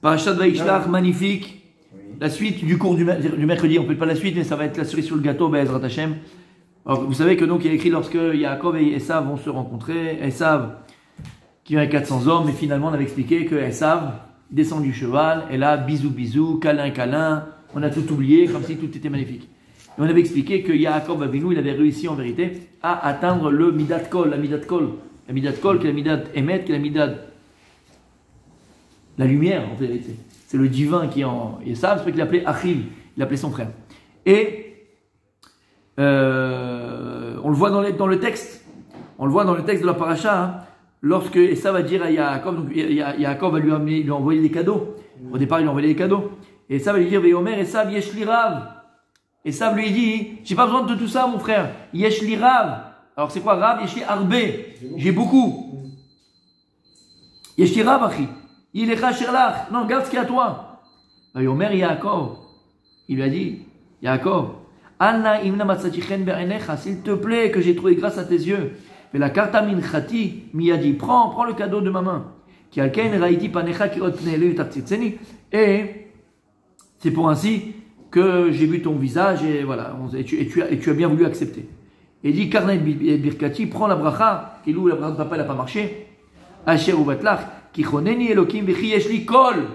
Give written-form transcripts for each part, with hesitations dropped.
Parashat Vaishlach, magnifique. La suite du cours du mercredi, on ne peut pas la suite, mais ça va être la cerise sur le gâteau, Be'ezrat Hashem. Alors, vous savez que donc il y a écrit lorsque Yaakov et Esav vont se rencontrer, Esav qui vient avec 400 hommes, mais finalement on avait expliqué que Esav descend du cheval, et là, bisous, bisous, câlin, câlin, on a tout oublié, comme si tout était magnifique. Et on avait expliqué que Yaakov Avinu, il avait réussi en vérité à atteindre le Midat Kol, la Midat Kol. La Midat Kol, qui est la Midat Emet, qui est la Midat, la lumière en vérité. C'est le divin qui est en Esav, c'est pour qu'il l'appelait Achiv, il appelait son frère. Et on le voit dans le texte, de la paracha, hein, lorsque Esav va dire à Yaakov, donc Yaakov va lui envoyer des cadeaux. Au départ, il lui a envoyé des cadeaux. Et Esav va lui dire, Veomer, Esav, yesh li rav. Esav lui dit, j'ai pas besoin de tout ça, mon frère. Yesh li rav. Alors c'est quoi rav? Yesh li arbe. J'ai beaucoup. Yesh li rav, achi. Il est khashirlach. Non, garde ce qu'il y a à toi. Veomer, Yaakov. Il lui a dit, Yaakov, Anna imna matzatichen be'enecha, s'il te plaît, que j'ai trouvé grâce à tes yeux. Mais la karta minchati miyadi, prends le cadeau de ma main. Qui alken raiti panecha ki otnele utartzitseni. Et c'est pour ainsi que j'ai vu ton visage et voilà, et tu as bien voulu accepter. Et il dit karna birkati, prends la bracha, qui loue la bracha de papa, elle n'a pas marché. Asher uvatlach, ki choneni elokim bechi yeshli kol.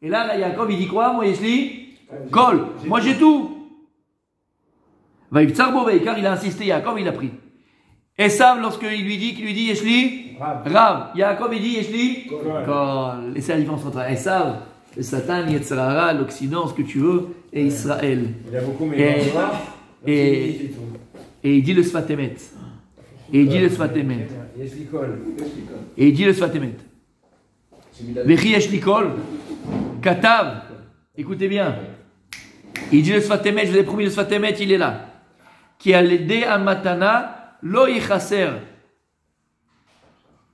Et là, Yaakov, il dit quoi? Moi, yeshli kol. Moi, j'ai tout. Car il a insisté, Yaakov, il a pris. Esav, lorsqu'il lui dit Yeshli, Rav. Yaakov, il dit Yeshli, Kol. Et c'est la différence entre Esav, le Satan, Yetzirah, l'Occident, ce que tu veux, et Israël. Il a beaucoup mais et il dit le Sfatemet. Et il dit le Sfatemet. Et il dit le Sfatemet. Vechi Yeshli Kol, Katav. Écoutez bien. Il dit le Sfatemet, je vous ai promis le Sfatemet, il est là. Qui a l'aidé à Matana, lo yichaser.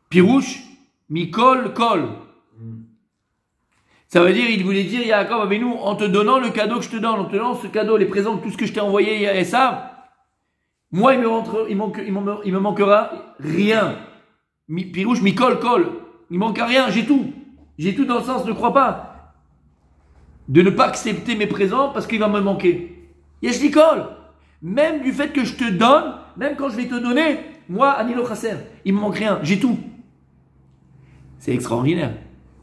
Pirouche, mikol, kol. Ça veut dire, il voulait dire, Yaakov Avinu, en te donnant le cadeau que je te donne, en te donnant ce cadeau, les présents, tout ce que je t'ai envoyé à Esav, moi, il me manquera rien. Pirouche, mikol, kol. Il manque rien, j'ai tout. J'ai tout dans le sens, ne crois pas, de ne pas accepter mes présents parce qu'il va me manquer. Yesh likol. Même du fait que je te donne, même quand je vais te donner, moi, Anilo Chasser, il me manque rien, j'ai tout. C'est extraordinaire.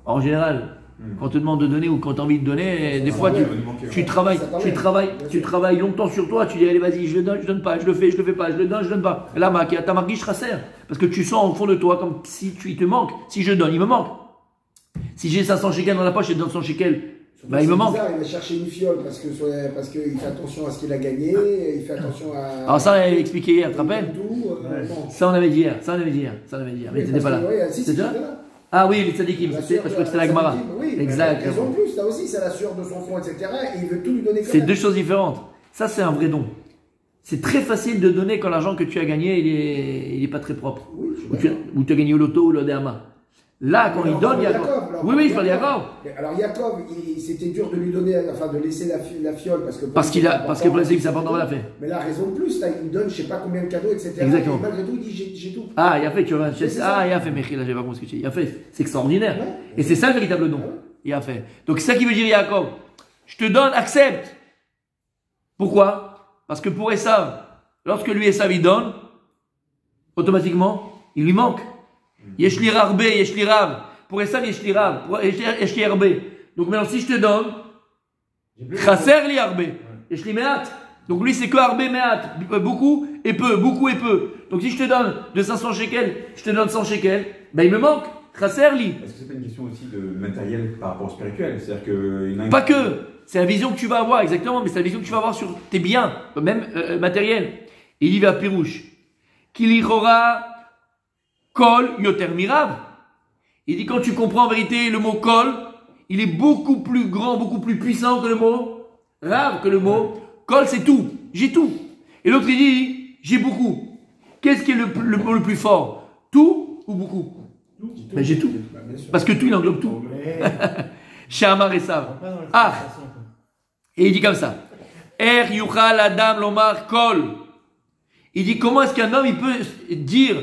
En général, quand on te demande de donner ou quand tu as envie de donner, des fois tu travailles longtemps sur toi, tu dis allez vas-y, je le donne pas, je le fais pas, je le donne pas. Et là, t'as marqué Chasser, parce que tu sens au fond de toi comme si il te manque. Si je donne, il me manque. Si j'ai 500 shekels dans la poche et je donne 100 shekels, bah, il me manque. Bizarre, il va chercher une fiole parce qu'il fait attention à ce qu'il a gagné, il fait attention à. Alors, ça, on avait expliqué hier, tu te rappelles? Ça, on avait dit hier. Mais t'étais pas là. C'était là? Ah oui, les tzadikim, je crois que c'était la Gemara. Oui, exact. Ils ont plus, là aussi, c'est la sueur de son front, etc. Et il veut tout lui donner. C'est deux choses différentes. Ça, c'est un vrai don. C'est très facile de donner quand l'argent que tu as gagné, il est pas très propre. Oui, ou tu as gagné au loto ou l'Odéama. Là, quand il donne, Yaakov. Oui, je parle de Yaakov. Alors, Yaakov, c'était dur de lui donner, enfin, de laisser la fiole parce que le principe, c'est important, l'a fait. Mais là, raison de plus, là, il lui donne, je sais pas combien de cadeaux, etc. Exactement. Et malgré tout, il dit, j'ai tout. Ah, il a fait, tu vois. Ah, il a fait, Mechil, là, j'ai pas compris ce que tu dis. Il a fait. C'est extraordinaire. Ouais. Et c'est ça le véritable don. Ouais. Il a fait. Donc, c'est ça qui veut dire Yaakov. Je te donne, accepte. Pourquoi? Parce que pour Esav, lorsque lui, Esav, il donne, automatiquement, il lui manque. Yesh li rarbe, yesh li rav. Pour Esav, yesh li rav. Pour yesh li arbe. Donc maintenant, si je te donne, chasser li arbe. Yesh li meat. Donc lui, c'est que arbe meat. Beaucoup et peu, beaucoup et peu. Donc si je te donne de 500 shekels, je te donne 100 shekels, ben il me manque. Chasser li. Est-ce que c'est pas une question aussi de matériel par rapport au spirituel? C'est-à-dire que. Pas que. C'est la vision que tu vas avoir, exactement. Mais c'est la vision que tu vas avoir sur tes biens, même matériel. Et il y va Pirouche. Kilirora. Kol yoter mirav. Il dit quand tu comprends en vérité le mot kol, il est beaucoup plus grand, beaucoup plus puissant que le mot rav, que le mot kol, c'est tout. J'ai tout. Et l'autre il dit j'ai beaucoup. Qu'est-ce qui est le mot le plus fort? Tout ou beaucoup? Ben, j'ai tout. Parce que tout il englobe tout. Shamar Esav. Ah. Et il dit comme ça. Er yuchal adam lomar kol. Il dit comment est-ce qu'un homme il peut dire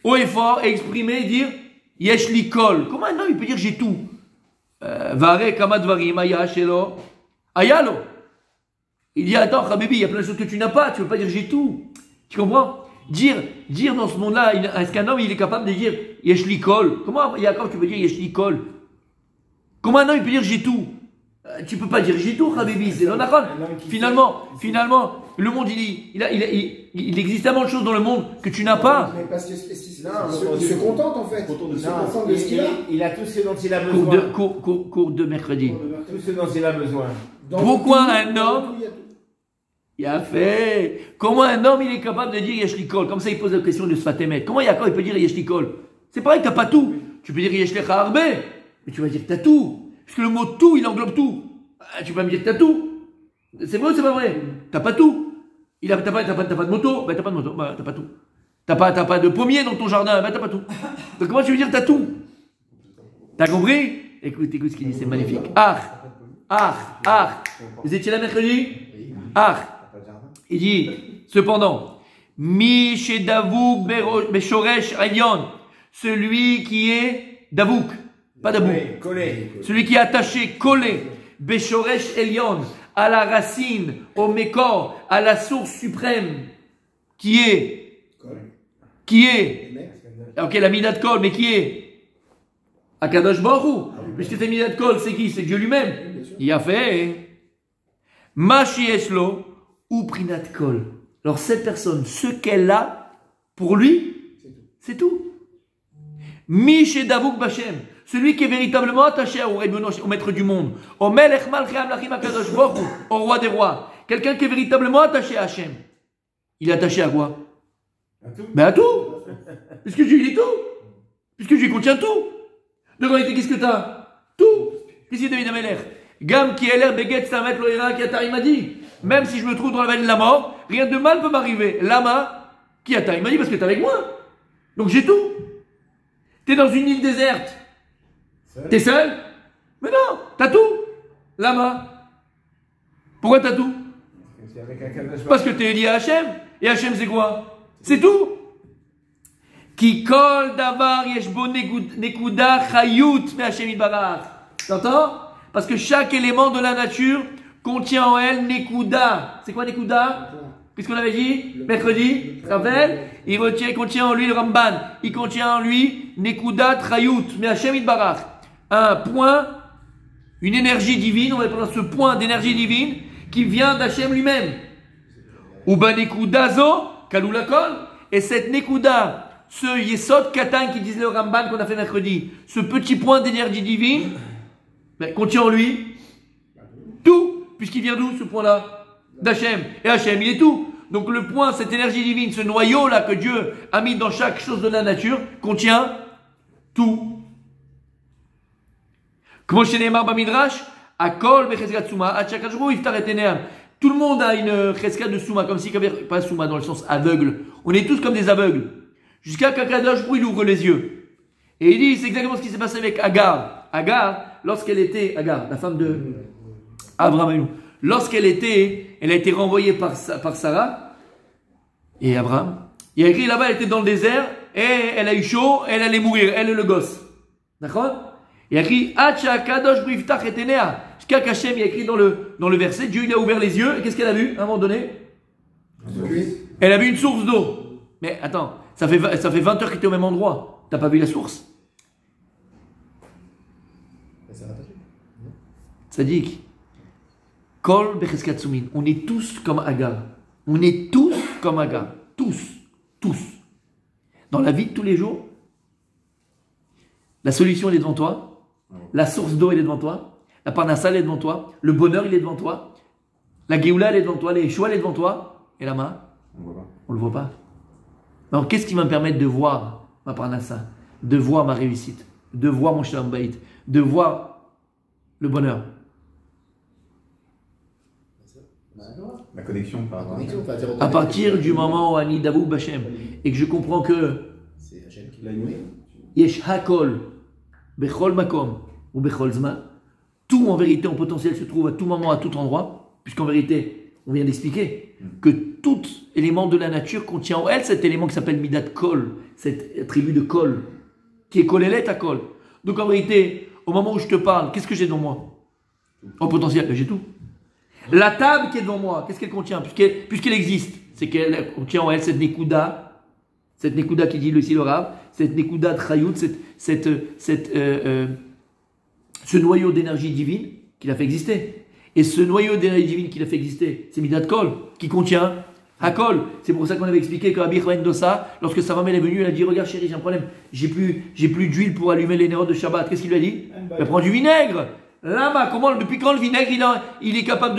haut et fort, exprimer, dire Yesh li kol. Comment un homme il peut dire j'ai tout? Vare kamadvarim aya shelo ayalo. Il dit attends, Habibi, il y a plein de choses que tu n'as pas. Tu veux pas dire j'ai tout. Tu comprends? Dire dans ce monde-là, est-ce qu'un homme il est capable de dire yesh li kol? Comment Yaakov tu peux dire yesh li kol? Comment un homme il peut dire j'ai tout? Tu peux pas dire j'ai tout, Habibi, c'est l'onachon. Finalement, le monde il existe tellement de choses dans le monde que tu n'as pas. Mais parce qu'il se contente en fait. Il se contente de ce qu'il a. Il a tout ce dont il a besoin. Cours de mercredi. Tout ce dont il a besoin. Pourquoi un homme il a fait? Comment un homme il est capable de dire yesh li kol? Comme ça il pose la question de Sfatemet. Comment Yaakov il peut dire yesh li kol? C'est pareil, t'as pas tout. Tu peux dire yesh lecha harbe, mais tu vas dire que t'as tout. Parce que le mot tout, il englobe tout. Tu peux me dire que t'as tout. C'est vrai ou c'est pas vrai? T'as pas tout. T'as pas de moto, t'as pas de moto, t'as pas tout. T'as pas de pommier dans ton jardin, t'as pas tout. Donc comment tu veux dire que t'as tout? T'as compris? Écoute ce qu'il dit, c'est magnifique. Vous étiez là mercredi? Il dit, cependant, Mi chez Davouk Beshoresh Ayon, celui qui est Davouk, pas Dabouk, Collé. celui qui est attaché, collé, Beshoresh Elion, à la racine, au Mékor, à la source suprême, qui est, ok, la Midat Kol, mais qui est Akadosh Baruch Hu, puisque c'est Midat Kol, c'est qui? C'est Dieu lui-même. Il a fait Mashi Eslo ou Prinat Kol. Alors cette personne, ce qu'elle a, pour lui, c'est tout. Miché Davouk Bachem, celui qui est véritablement attaché au maître du monde, au Melech Malchei Amlachim HaKadosh Baruch Hu, au roi des rois, quelqu'un qui est véritablement attaché à Hachem. Il est attaché à quoi? À tout. Puisque Dieu dit tout. Puisque Dieu contient tout. Donc en réalité, qu'est-ce que tu as? Tout. Qu'est-ce qu'il dit David Amelech? Gam ki eler beget samet lo ira ki il m'a dit. Même si je me trouve dans la vallée de la mort, rien de mal peut m'arriver. Lama qui il m'a dit parce que tu es avec moi. Donc j'ai tout. Tu es dans une île déserte. T'es seul? Mais non, t'as tout. Lama. Pourquoi t'as tout? Parce que t'es lié à Hachem. Et Hachem c'est quoi? C'est tout. Ki kol davar yesh bo nekuda chayut me Hachem yitbarach. T'entends? Parce que chaque élément de la nature contient en elle nekuda. C'est quoi nekuda? Qu'est-ce qu'on avait dit mercredi? Tu te rappelles? Il contient en lui le Ramban. Il contient en lui nekuda trayut me Hachem yitbarach. Un point, une énergie divine, on va prendre ce point d'énergie divine qui vient d'Hachem lui-même. Ou ba nekuda zo kalula kol. Et cette nekuda, ce yesod katan qui disait le Ramban qu'on a fait mercredi, ce petit point d'énergie divine, contient en lui tout, puisqu'il vient d'où ce point-là? D'Hachem. Et Hachem, il est tout. Donc le point, cette énergie divine, ce noyau-là que Dieu a mis dans chaque chose de la nature, contient tout. Comme chez Neymar Bamidrash, Akol Becheskat Souma, Achakajrou, Iftar et Teneam. Tout le monde a une cheskat de Souma, comme si, pas Souma dans le sens aveugle. On est tous comme des aveugles. Jusqu'à qu'Akadosh il ouvre les yeux. Et il dit, c'est exactement ce qui s'est passé avec Agar. Agar, lorsqu'elle était, Agar, la femme de Abraham, lorsqu'elle a été renvoyée par Sarah et Abraham. Il y a écrit là-bas, elle était dans le désert et elle a eu chaud, elle allait mourir, elle est le gosse. D'accord? Il y a écrit Hacha Kadosh Briftach et Tenea. Jusqu'à qu'Hachem, il y a écrit dans le verset, Dieu il a ouvert les yeux et qu'est-ce qu'elle a vu à un moment donné? Elle a vu une source d'eau. Mais attends, ça fait 20 heures qu'il était au même endroit. T'as pas vu la source? Sadiq. Kol Becheskat Soumin. On est tous comme Agar. On est tous comme Agar. Tous. Dans la vie de tous les jours, la solution elle est devant toi. La source d'eau elle est devant toi. La parnassa elle est devant toi. Le bonheur il est devant toi. La Géoula elle est devant toi. Les choix elle est devant toi. Et la main, on le voit pas. Alors qu'est-ce qui va me permettre de voir ma parnassa, de voir ma réussite, de voir mon shalom bayit, de voir le bonheur? La connexion par rapport à partir du moment où Ani Davouk Bachem et que je comprends que C'est Hachem qui l'a nourri. Yesh Hakol Bechol Makom ou Bechol Zman, tout en vérité en potentiel se trouve à tout moment, à tout endroit, puisqu'en vérité, on vient d'expliquer que tout élément de la nature contient en elle cet élément qui s'appelle Midat Kol, cet attribut de Kol, qui est Kolelet à Kol. Donc en vérité, au moment où je te parle, qu'est-ce que j'ai devant moi? En potentiel, ben, j'ai tout. La table qui est devant moi, qu'est-ce qu'elle contient? Puisqu'elle existe, c'est qu'elle contient en elle cette Nekuda qui dit le ici le Rav, cette Nekuda Trayout, ce noyau d'énergie divine qui l'a fait exister. Et ce noyau d'énergie divine qui l'a fait exister, c'est Midat Kol, qui contient Hakol. C'est pour ça qu'on avait expliqué que Rabbi Chaim Dossa, lorsque sa femme est venue, elle a dit: regarde chérie, j'ai un problème, j'ai plus d'huile pour allumer les nérodes de Shabbat. Qu'est-ce qu'il lui a dit? Elle prend du vinaigre. Là-bas, depuis quand le vinaigre il est capable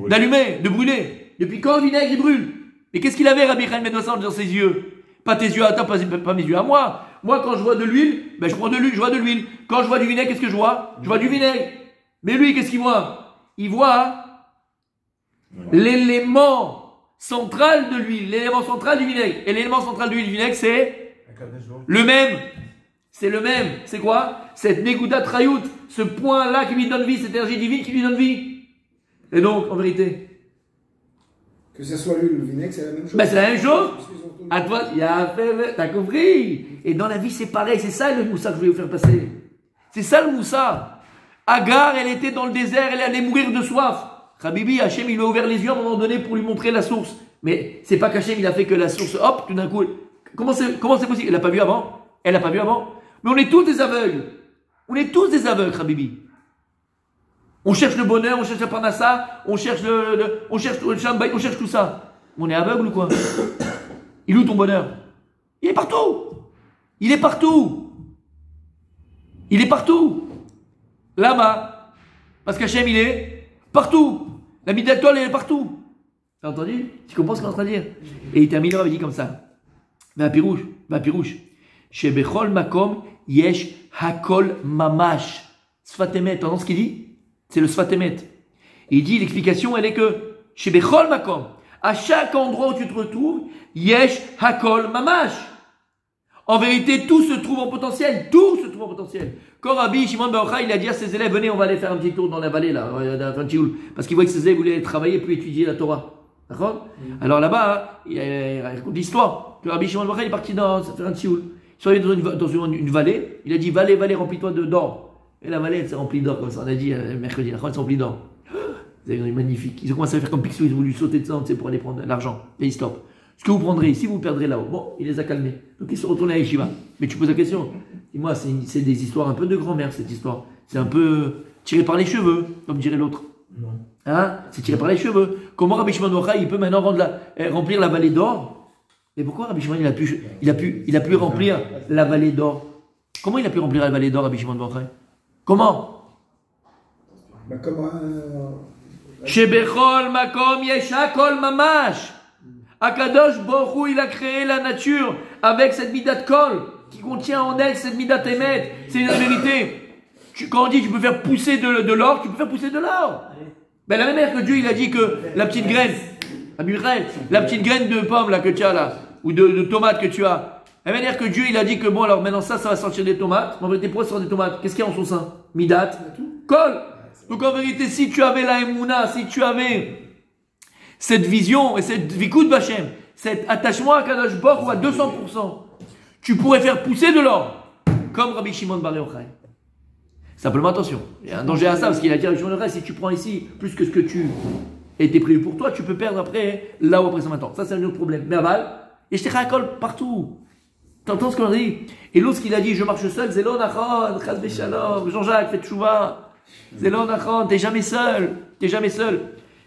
d'allumer, de brûler? Depuis quand le vinaigre il brûle? Et qu'est-ce qu'il avait Rabbi Chaim Dossa dans ses yeux? Pas tes yeux à toi, pas mes yeux à moi. Moi, quand je vois de l'huile, ben je prends de l'huile, je vois de l'huile. Quand je vois du vinaigre, qu'est-ce que je vois? Je vois du vinaigre. Mais lui, qu'est-ce qu'il voit? Il voit l'élément central de l'huile, l'élément central du vinaigre. Et l'élément central de l'huile du vinaigre, c'est le même. C'est le même. C'est quoi? Cette Nekuda Trayout, ce point-là qui lui donne vie, cette énergie divine qui lui donne vie. Et donc, en vérité, que ce soit l'huile ou le vinaigre, c'est la même chose. Ben, c'est la même chose. À toi, t'as compris. Et dans la vie, c'est pareil. C'est ça le moussa que je voulais vous faire passer. C'est ça le moussa. Agar, elle était dans le désert, elle allait mourir de soif. Habibi, Hachem, il lui a ouvert les yeux à un moment donné pour lui montrer la source. Mais c'est pas qu'Hachem, il a fait que la source, hop, tout d'un coup. Comment c'est possible? Elle l'a pas vu avant. Elle l'a pas vu avant. Mais on est tous des aveugles. On est tous des aveugles, Habibi. On cherche le bonheur, on cherche la parnassa, on cherche on cherche tout ça. On est aveugle ou quoi? Il est où ton bonheur? Il est partout. Il est partout. Il est partout. Là-bas. Parce qu'Hachem, il est partout. La Midat Kol, elle est partout. T'as entendu? Tu comprends ce qu'on est en train de dire? Et il termine, il avait dit comme ça. Pirouche. Chez Bechol Makom, Yesh Hakol Mamash. Sfatemet. T'entends ce qu'il dit? C'est le Sfatemet. Et il dit, l'explication, elle est que chez Bechol Makom, à chaque endroit où tu te retrouves, Yesh Hakol Mamash. En vérité, tout se trouve en potentiel. Tout se trouve en potentiel. Quand Rabbi Shimon Bar Yochai, il a dit à ses élèves: venez, on va aller faire un petit tour dans la vallée, là, parce qu'il voit que ses élèves voulaient travailler puis étudier la Torah. D'accord? Alors là-bas, il raconte l'histoire que Rabbi Shimon Bar Yochai est parti faire un tioul. Ils sont arrivés dans une vallée. Il a dit: vallée, remplis-toi d'or. Et la vallée, elle s'est remplie d'or, comme ça. On a dit mercredi, la elle s'est remplie d'or. C'est magnifique. Ils ont commencé à faire comme Picsou, ils ont voulu sauter dedans, pour aller prendre l'argent. Et ils stoppent. Ce que vous prendrez ici, vous perdrez là-haut. Bon, il les a calmés. Donc ils sont retournés à Yeshiva. Mais tu poses la question. Dis-moi, c'est des histoires un peu de grand-mère, cette histoire. C'est un peu tiré par les cheveux, comme dirait l'autre. Hein? C'est tiré par les cheveux. Comment Rabbi Shimon Bar Yochai, il peut maintenant remplir la vallée d'or? Mais pourquoi Rabbi Shimon, il a pu remplir la vallée d'or? Comment il a pu remplir la vallée d'or, Rabbi Shimon Bar Yochai? Comment? Bah, comment Chez Bechol Makom Yesh Hakol Mamash. Akadosh Baruch Hu, il a créé la nature avec cette Midat Kol qui contient en elle cette Midat Emet. C'est la vérité. Quand on dit tu peux faire pousser de l'or, tu peux faire pousser de l'or. Ben, la même manière que Dieu, il a dit que la petite graine, la petite graine de pomme là, que tu as là, ou de tomate que tu as, la même manière que Dieu, il a dit que bon, alors maintenant ça va sortir des tomates. En vérité, pourquoi ça sort des tomates? Qu'est-ce qu'il y a en son sein? Midat Kol. Donc en vérité, si tu avais la Emouna, si tu avais cette vision et cette vikud Bachem, cet attachement à Kadosh Baruch Hu à 200%, tu pourrais faire pousser de l'or, comme Rabbi Shimon Bar Yochai. Simplement attention, il y a un danger à ça, parce qu'il a dit à Rabbi Shimon Bar Yochai, si tu prends ici plus que ce que tu était prévu pour toi, tu peux perdre après, là où après ça maintenant. Ça c'est un autre problème. Mais aval, et je t'ai récolte partout. T'entends ce qu'on dit? Et l'autre qu'il a dit, je marche seul, Zelo Nachon, Chaz Veshalom, Jean-Jacques, fais tchouva. Zelo Nachon, t'es jamais seul.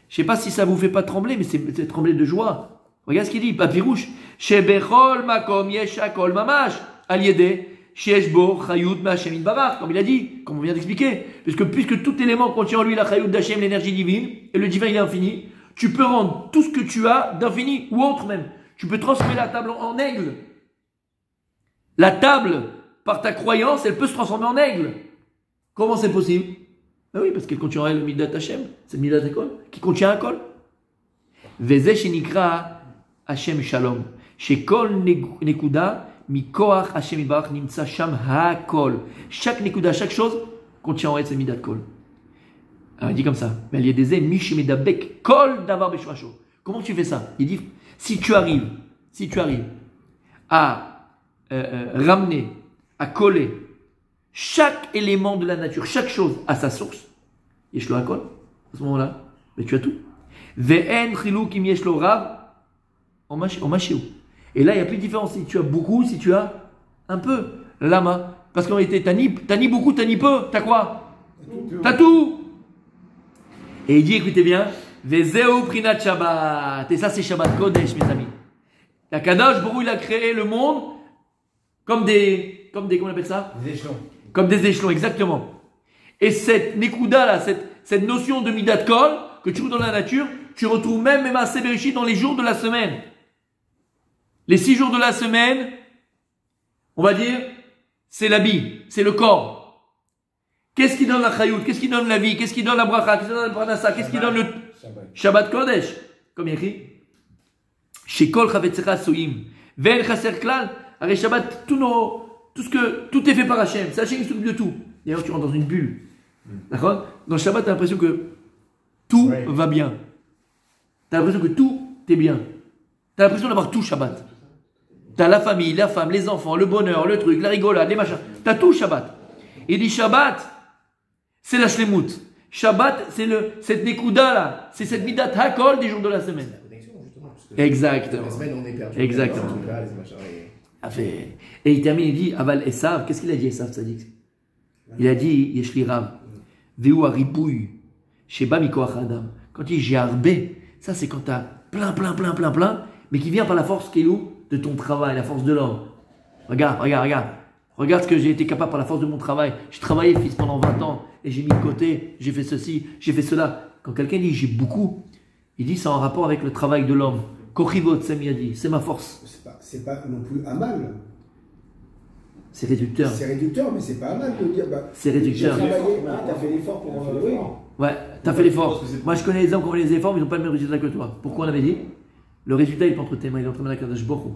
Je sais pas si ça vous fait pas trembler, mais c'est trembler de joie. Regarde ce qu'il dit, Papirouche. Shebechol makom yesh hakol mamash. Aliede, sheshbo chayut ma'Hashem itbarach. Comme il a dit, comme on vient d'expliquer. Puisque tout élément contient en lui la chayut d'Hashem, l'énergie divine, et le divin il est infini, tu peux rendre tout ce que tu as d'infini, ou autre même. Tu peux transformer la table en aigle. La table, par ta croyance, elle peut se transformer en aigle. Comment c'est possible? Ben oui, parce qu'elle contient en elle le Midat Hashem, c'est le Midat Ekol, qui contient un kol. Veze shenikra Hashem Shalom. Shekol nekuda mikoach Hashem Ibarach nimtsa sham hakol. Chaque nekuda, chaque chose contient en elle ce Midat Kol. Alors il dit comme ça. Mais il y a des mish medabek kol davar beshvasho. Comment tu fais ça? Il dit si tu arrives à ramener, à coller chaque élément de la nature, chaque chose a sa source. Yesh lo hakol, à ce moment-là, mais tu as tout. Ve'en chilukim yesh lo rav, en mashiou. Et là, il n'y a plus de différence si tu as beaucoup, si tu as un peu. Lama. Parce qu'en réalité, t'as ni beaucoup, t'as ni peu. T'as quoi? T'as tout. Et il dit, écoutez bien, Vezeu prinat Shabbat. Et ça, c'est Shabbat Kodesh, mes amis. La Kadosh Baruch Hu, il a créé le monde comme des, comment on appelle ça? Des échelons. Comme des échelons, exactement. Et cette Nekuda là, cette notion de Midat Kol, que tu trouves dans la nature, tu retrouves même à Bereshit dans les jours de la semaine. Les 6 jours de la semaine, on va dire, c'est l'habit, c'est le corps. Qu'est-ce qui donne la chayout? Qu'est-ce qui donne la vie? Qu'est-ce qui donne la bracha? Qu'est-ce qui donne la parnassa? Qu'est-ce qui donne le Shabbat Kodesh? Comme il y a écrit. Chez Kol Chavetzecha Soyim. Ve'en Chaser Klal. Avec Shabbat, tout est fait par Hachem. C'est Hachem qui s'occupe de tout. D'ailleurs, tu rentres dans une bulle. D'accord? Dans le Shabbat, tu as l'impression que tout va bien. Tu as l'impression que tout est bien. Tu as l'impression d'avoir tout Shabbat. Tu as la famille, la femme, les enfants, le bonheur, le truc, la rigolade, les machins. Tu as tout Shabbat. Il dit Shabbat, c'est la shlemut. Shabbat, c'est cette nekuda là. C'est cette midat hakol des jours de la semaine. Exactement. La semaine, on est perdu. Exactement. Et il termine, il dit Aval Esav. Qu'est-ce qu'il a dit Esav Tzadik? Il a dit Yeshli Rav. Veu aribouy. Sheba mikoach adam. Quand il dit j'ai arbé, ça c'est quand tu as plein, mais qui vient par la force Kelou de ton travail, la force de l'homme. Regarde. Regarde ce que j'ai été capable par la force de mon travail. J'ai travaillé, fils, pendant 20 ans et j'ai mis de côté, j'ai fait ceci, j'ai fait cela. Quand quelqu'un dit j'ai beaucoup, il dit c'est en rapport avec le travail de l'homme. Kochivot, Sami a dit, c'est ma force. C'est pas non plus amal. C'est réducteur. C'est réducteur, mais c'est pas amal de dire. C'est réducteur. T'as fait l'effort pour. Ouais, t'as fait l'effort. Moi je connais les hommes qui ont fait les efforts, mais ils n'ont pas le même résultat que toi. Pourquoi on avait dit? Le résultat il est entre tes mains, il est entre les mains de la Kadosh Baruch Hu.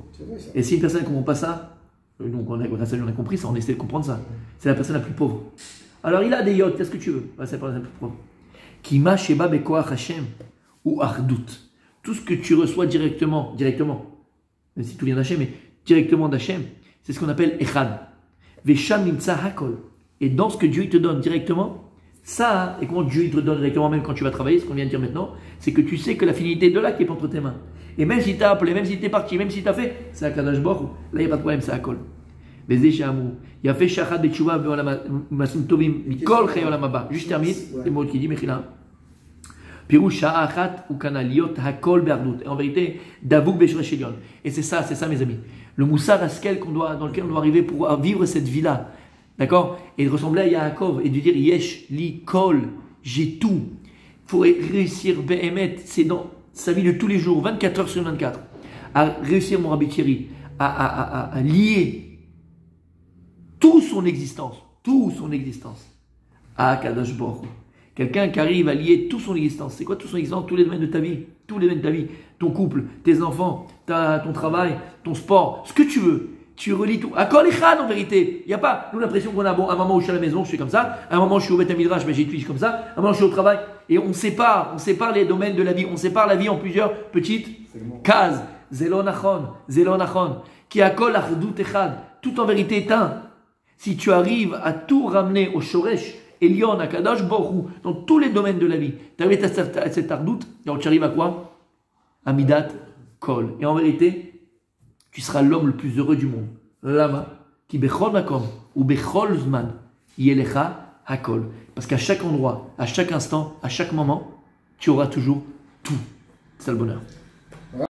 Et si une personne ne comprend pas ça, donc on a compris ça, on essaie de comprendre ça. C'est la personne la plus pauvre. Alors il a des yachts, qu'est-ce que tu veux? C'est la personne la plus pauvre. Kima sheba bekoach Hashem ou ardut. Tout ce que tu reçois directement, même si tout vient d'Hachem, mais directement d'Hachem, c'est ce qu'on appelle Echad. Vesham nimtza hakol. Et dans ce que Dieu te donne directement, ça, et comment Dieu te donne directement, même quand tu vas travailler, ce qu'on vient de dire maintenant, c'est que tu sais que la finalité de là qui est entre tes mains. Et même si tu as appelé, même si tu es parti, même si tu as fait, c'est à Kadosh Baruch Hu. Là, il n'y a pas de problème, c'est hakol. Bezé Shamou. Il a fait Shachad Betchouva Masim Tovim Mikol Chay Olam Haba. Juste termine, les mots qui dit, Mechila. En vérité, Davouk Beshre Shelion. Et c'est ça, mes amis. Le Moussar Askel dans lequel on doit arriver pour vivre cette vie-là. D'accord? Et de ressembler à Yaakov et de dire Yesh, Li, Kol, j'ai tout. Il faut réussir, Behemet, c'est dans sa vie de tous les jours, 24 heures sur 24, à réussir, mon Rabbi Thierry, à lier toute son existence, à Kadosh Baruch Hu. Quelqu'un qui arrive à lier toute son existence. C'est quoi toute son existence? Tous les domaines de ta vie. Tous les domaines de ta vie. Ton couple, tes enfants, ton travail, ton sport, ce que tu veux. Tu relis tout. À Kol Echad, en vérité. Il n'y a pas, nous, l'impression qu'on a, bon, à un moment où je suis à la maison, je suis comme ça. À un moment où je suis au Beth Midrash, mais j'étudie comme ça. À un moment où je suis au travail. Et on sépare les domaines de la vie. On sépare la vie en plusieurs petites cases. Zelon Achon. Qui a Kol Achdut Echad. Tout en vérité est un. Si tu arrives à tout ramener au Shoresh, Elion, Akadosh, Borou, dans tous les domaines de la vie, tu arrives à cette ardoute, et tu arrives à quoi? À Midat Kol. Et en vérité, tu seras l'homme le plus heureux du monde. Lama, qui bechol makom, ou bechol zman, yelecha hakol. Parce qu'à chaque endroit, à chaque instant, à chaque moment, tu auras toujours tout. C'est ça le bonheur.